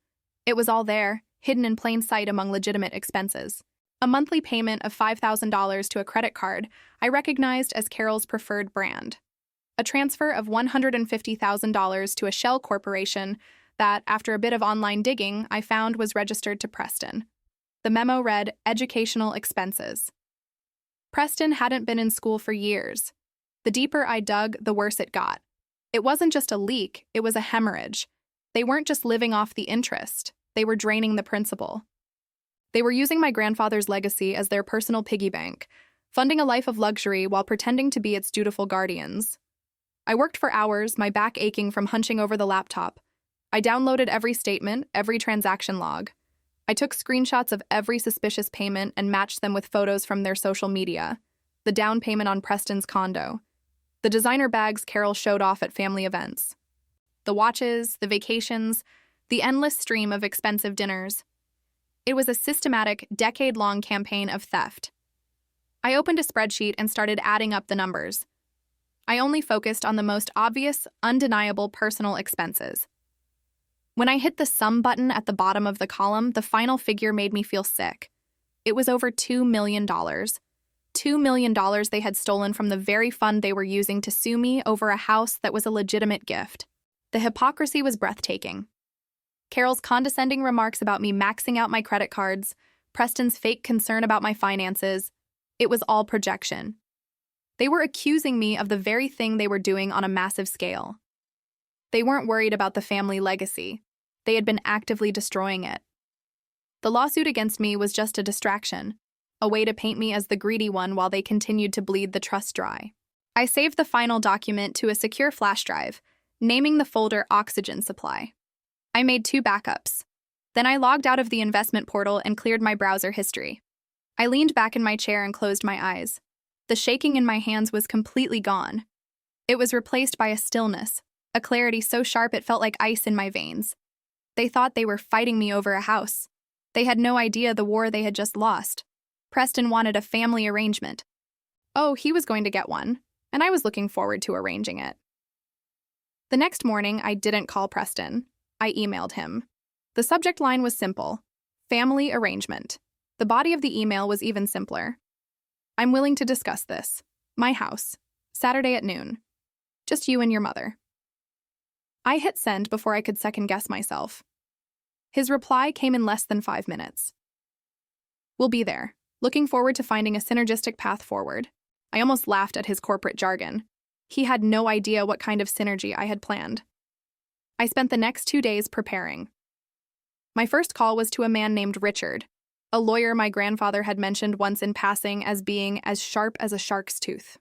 A: It was all there, hidden in plain sight among legitimate expenses. A monthly payment of $5,000 to a credit card I recognized as Carol's preferred brand. A transfer of $150,000 to a shell corporation that, after a bit of online digging, I found was registered to Preston. The memo read, "Educational expenses." Preston hadn't been in school for years. The deeper I dug, the worse it got. It wasn't just a leak, it was a hemorrhage. They weren't just living off the interest, they were draining the principal. They were using my grandfather's legacy as their personal piggy bank, funding a life of luxury while pretending to be its dutiful guardians. I worked for hours, my back aching from hunching over the laptop. I downloaded every statement, every transaction log. I took screenshots of every suspicious payment and matched them with photos from their social media. The down payment on Preston's condo. The designer bags Carol showed off at family events. The watches, the vacations, the endless stream of expensive dinners. It was a systematic, decade-long campaign of theft. I opened a spreadsheet and started adding up the numbers. I only focused on the most obvious, undeniable personal expenses. When I hit the sum button at the bottom of the column, the final figure made me feel sick. It was over $2 million. $2 million they had stolen from the very fund they were using to sue me over a house that was a legitimate gift. The hypocrisy was breathtaking. Carol's condescending remarks about me maxing out my credit cards, Preston's fake concern about my finances, it was all projection. They were accusing me of the very thing they were doing on a massive scale. They weren't worried about the family legacy. They had been actively destroying it. The lawsuit against me was just a distraction, a way to paint me as the greedy one while they continued to bleed the trust dry. I saved the final document to a secure flash drive, naming the folder Oxygen Supply. I made 2 backups. Then I logged out of the investment portal and cleared my browser history. I leaned back in my chair and closed my eyes. The shaking in my hands was completely gone. It was replaced by a stillness, a clarity so sharp it felt like ice in my veins. They thought they were fighting me over a house. They had no idea the war they had just lost. Preston wanted a family arrangement. Oh, he was going to get one, and I was looking forward to arranging it. The next morning, I didn't call Preston. I emailed him. The subject line was simple: family arrangement. The body of the email was even simpler. I'm willing to discuss this. My house. Saturday at noon. Just you and your mother. I hit send before I could second-guess myself. His reply came in less than 5 minutes. We'll be there. Looking forward to finding a synergistic path forward. I almost laughed at his corporate jargon. He had no idea what kind of synergy I had planned. I spent the next 2 days preparing. My first call was to a man named Richard, a lawyer my grandfather had mentioned once in passing as being as sharp as a shark's tooth.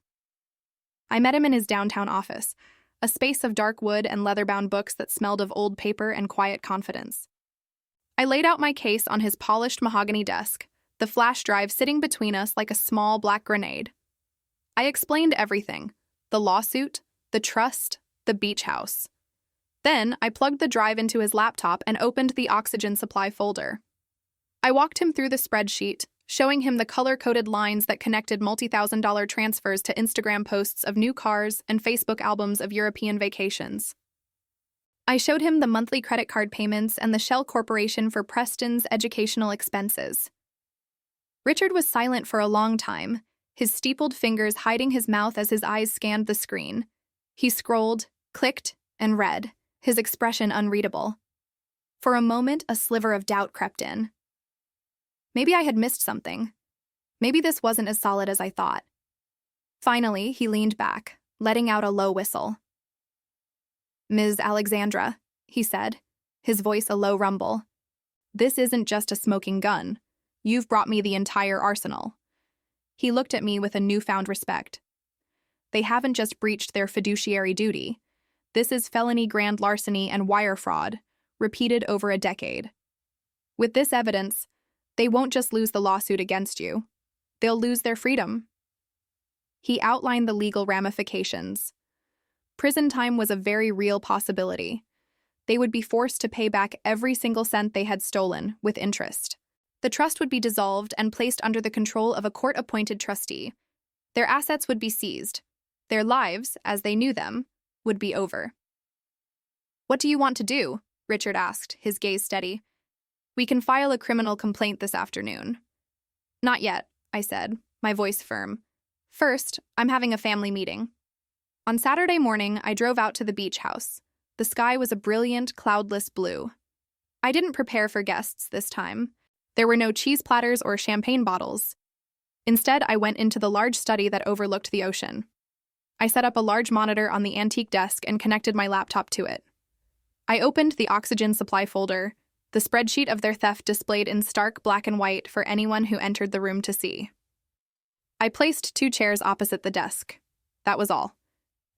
A: I met him in his downtown office, a space of dark wood and leather-bound books that smelled of old paper and quiet confidence. I laid out my case on his polished mahogany desk, the flash drive sitting between us like a small black grenade. I explained everything: the lawsuit, the trust, the beach house. Then I plugged the drive into his laptop and opened the Oxygen Supply folder. I walked him through the spreadsheet, showing him the color-coded lines that connected multi-thousand-dollar transfers to Instagram posts of new cars and Facebook albums of European vacations. I showed him the monthly credit card payments and the Shell Corporation for Preston's educational expenses. Richard was silent for a long time, his steepled fingers hiding his mouth as his eyes scanned the screen. He scrolled, clicked, and read, his expression unreadable. For a moment, a sliver of doubt crept in. Maybe I had missed something. Maybe this wasn't as solid as I thought. Finally, he leaned back, letting out a low whistle. Ms. Alexandra, he said, his voice a low rumble. This isn't just a smoking gun. You've brought me the entire arsenal. He looked at me with a newfound respect. They haven't just breached their fiduciary duty. This is felony grand larceny and wire fraud, repeated over a decade. With this evidence, they won't just lose the lawsuit against you. They'll lose their freedom. He outlined the legal ramifications. Prison time was a very real possibility. They would be forced to pay back every single cent they had stolen, with interest. The trust would be dissolved and placed under the control of a court-appointed trustee. Their assets would be seized. Their lives, as they knew them, would be over. What do you want to do? Richard asked, his gaze steady. We can file a criminal complaint this afternoon. Not yet, I said, my voice firm. First, I'm having a family meeting. On Saturday morning, I drove out to the beach house. The sky was a brilliant, cloudless blue. I didn't prepare for guests this time. There were no cheese platters or champagne bottles. Instead, I went into the large study that overlooked the ocean. I set up a large monitor on the antique desk and connected my laptop to it. I opened the Oxygen Supply folder, the spreadsheet of their theft displayed in stark black and white for anyone who entered the room to see. I placed 2 chairs opposite the desk. That was all.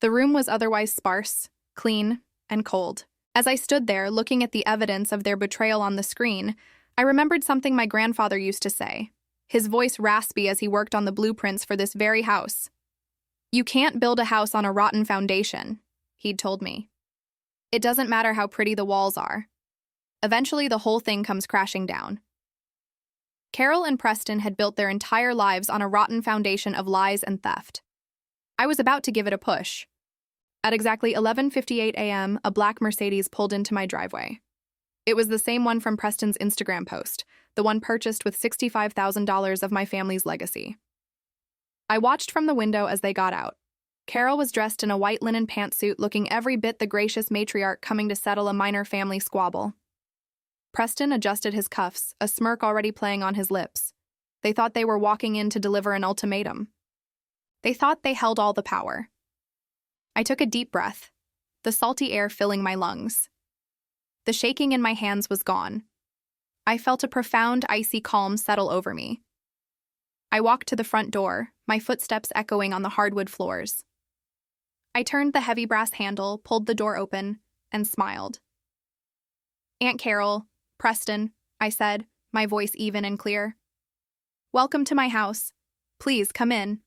A: The room was otherwise sparse, clean, and cold. As I stood there looking at the evidence of their betrayal on the screen, I remembered something my grandfather used to say, his voice raspy as he worked on the blueprints for this very house. You can't build a house on a rotten foundation, he'd told me. It doesn't matter how pretty the walls are. Eventually, the whole thing comes crashing down. Carol and Preston had built their entire lives on a rotten foundation of lies and theft. I was about to give it a push. At exactly 11:58 a.m., a black Mercedes pulled into my driveway. It was the same one from Preston's Instagram post, the one purchased with $65,000 of my family's legacy. I watched from the window as they got out. Carol was dressed in a white linen pantsuit, looking every bit the gracious matriarch coming to settle a minor family squabble. Preston adjusted his cuffs, a smirk already playing on his lips. They thought they were walking in to deliver an ultimatum. They thought they held all the power. I took a deep breath, the salty air filling my lungs. The shaking in my hands was gone. I felt a profound, icy calm settle over me. I walked to the front door, my footsteps echoing on the hardwood floors. I turned the heavy brass handle, pulled the door open, and smiled. "Aunt Carol, Preston," I said, my voice even and clear. "Welcome to my house. Please come in."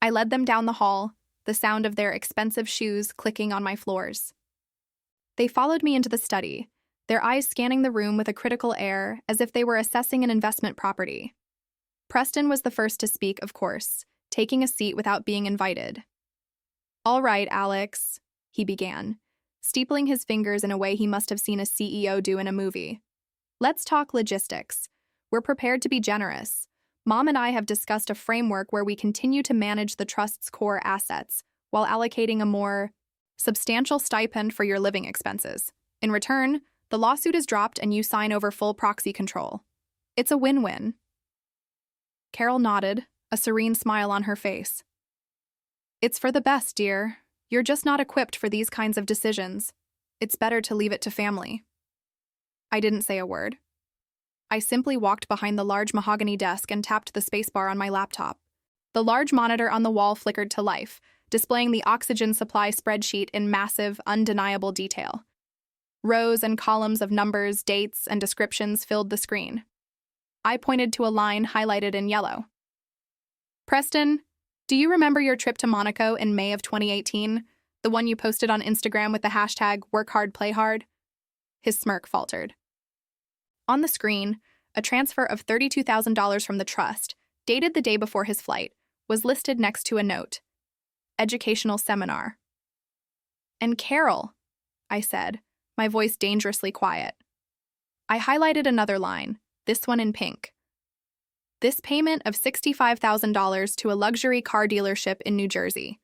A: I led them down the hall, the sound of their expensive shoes clicking on my floors. They followed me into the study, their eyes scanning the room with a critical air, as if they were assessing an investment property. Preston was the first to speak, of course, taking a seat without being invited. "All right, Alex," he began, steepling his fingers in a way he must have seen a CEO do in a movie. "Let's talk logistics. We're prepared to be generous. Mom and I have discussed a framework where we continue to manage the trust's core assets while allocating a more substantial stipend for your living expenses. In return, the lawsuit is dropped and you sign over full proxy control. It's a win-win." Carol nodded, a serene smile on her face. "It's for the best, dear. You're just not equipped for these kinds of decisions. It's better to leave it to family." I didn't say a word. I simply walked behind the large mahogany desk and tapped the spacebar on my laptop. The large monitor on the wall flickered to life, displaying the oxygen supply spreadsheet in massive, undeniable detail. Rows and columns of numbers, dates, and descriptions filled the screen. I pointed to a line highlighted in yellow. "Preston, do you remember your trip to Monaco in May of 2018? The one you posted on Instagram with the hashtag #WorkHardPlayHard? His smirk faltered. On the screen, a transfer of $32,000 from the trust, dated the day before his flight, was listed next to a note. "Educational seminar." "And Carol," I said, my voice dangerously quiet. I highlighted another line, this one in pink. "This payment of $65,000 to a luxury car dealership in New Jersey.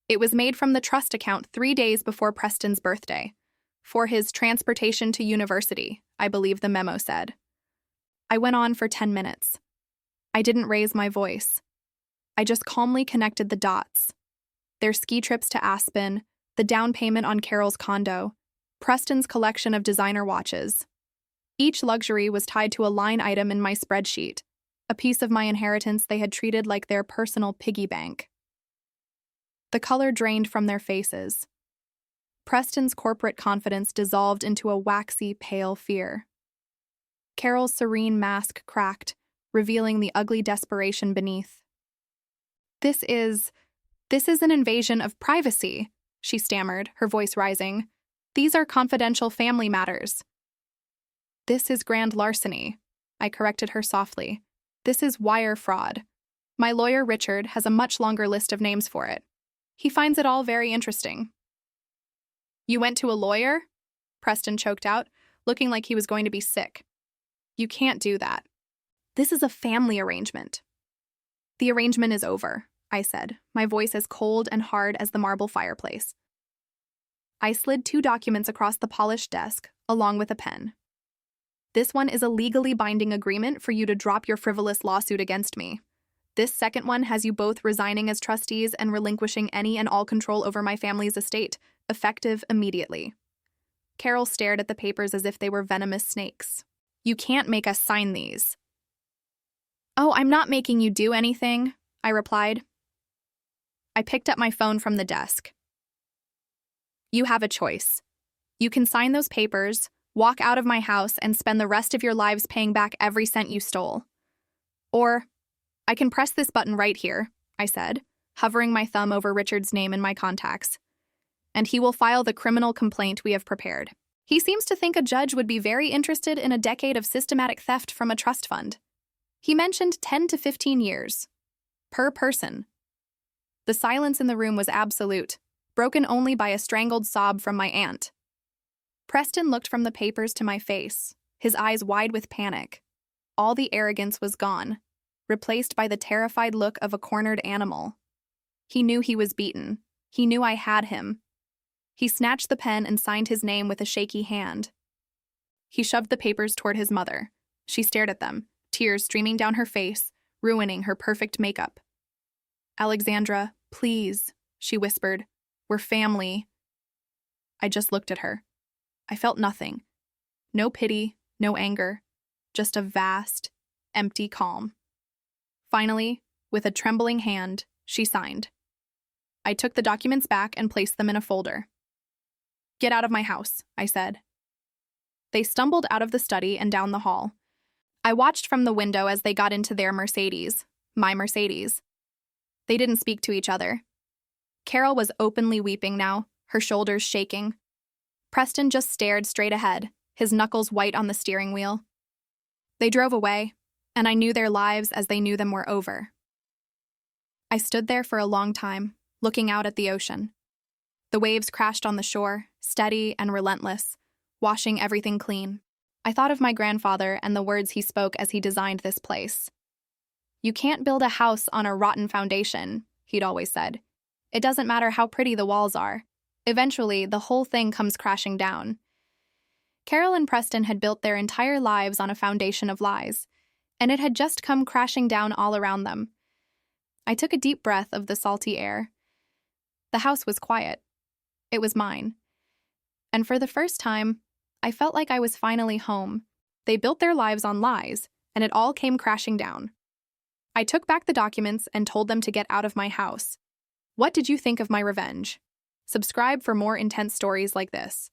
A: It was made from the trust account 3 days before Preston's birthday. For his transportation to university," I believe the memo said. I went on for 10 minutes. I didn't raise my voice. I just calmly connected the dots. Their ski trips to Aspen, the down payment on Carol's condo, Preston's collection of designer watches. Each luxury was tied to a line item in my spreadsheet, a piece of my inheritance they had treated like their personal piggy bank. The color drained from their faces. Preston's corporate confidence dissolved into a waxy, pale fear. Carol's serene mask cracked, revealing the ugly desperation beneath. This is an invasion of privacy," she stammered, her voice rising. "These are confidential family matters." "This is grand larceny," I corrected her softly. "This is wire fraud. My lawyer, Richard, has a much longer list of names for it. He finds it all very interesting." "You went to a lawyer?" Preston choked out, looking like he was going to be sick. "You can't do that. This is a family arrangement." "The arrangement is over," I said, my voice as cold and hard as the marble fireplace. I slid 2 documents across the polished desk, along with a pen. "This one is a legally binding agreement for you to drop your frivolous lawsuit against me. This second one has you both resigning as trustees and relinquishing any and all control over my family's estate, effective immediately." Carol stared at the papers as if they were venomous snakes. "You can't make us sign these." "Oh, I'm not making you do anything," I replied. I picked up my phone from the desk. "You have a choice. You can sign those papers, walk out of my house, and spend the rest of your lives paying back every cent you stole. Or, I can press this button right here," I said, hovering my thumb over Richard's name in my contacts. "And he will file the criminal complaint we have prepared. He seems to think a judge would be very interested in a decade of systematic theft from a trust fund. He mentioned 10 to 15 years. Per person." The silence in the room was absolute, broken only by a strangled sob from my aunt. Preston looked from the papers to my face, his eyes wide with panic. All the arrogance was gone, replaced by the terrified look of a cornered animal. He knew he was beaten. He knew I had him. He snatched the pen and signed his name with a shaky hand. He shoved the papers toward his mother. She stared at them, tears streaming down her face, ruining her perfect makeup. "Alexandra, please," she whispered. "We're family." I just looked at her. I felt nothing. No pity, no anger, just a vast, empty calm. Finally, with a trembling hand, she signed. I took the documents back and placed them in a folder. "Get out of my house," I said. They stumbled out of the study and down the hall. I watched from the window as they got into their Mercedes, my Mercedes. They didn't speak to each other. Carol was openly weeping now, her shoulders shaking. Preston just stared straight ahead, his knuckles white on the steering wheel. They drove away, and I knew their lives as they knew them were over. I stood there for a long time, looking out at the ocean. The waves crashed on the shore, steady and relentless, washing everything clean. I thought of my grandfather and the words he spoke as he designed this place. "You can't build a house on a rotten foundation," he'd always said. "It doesn't matter how pretty the walls are. Eventually, the whole thing comes crashing down." Carol and Preston had built their entire lives on a foundation of lies, and it had just come crashing down all around them. I took a deep breath of the salty air. The house was quiet. It was mine. And for the first time, I felt like I was finally home. They built their lives on lies, and it all came crashing down. I took back the documents and told them to get out of my house. What did you think of my revenge? Subscribe for more intense stories like this.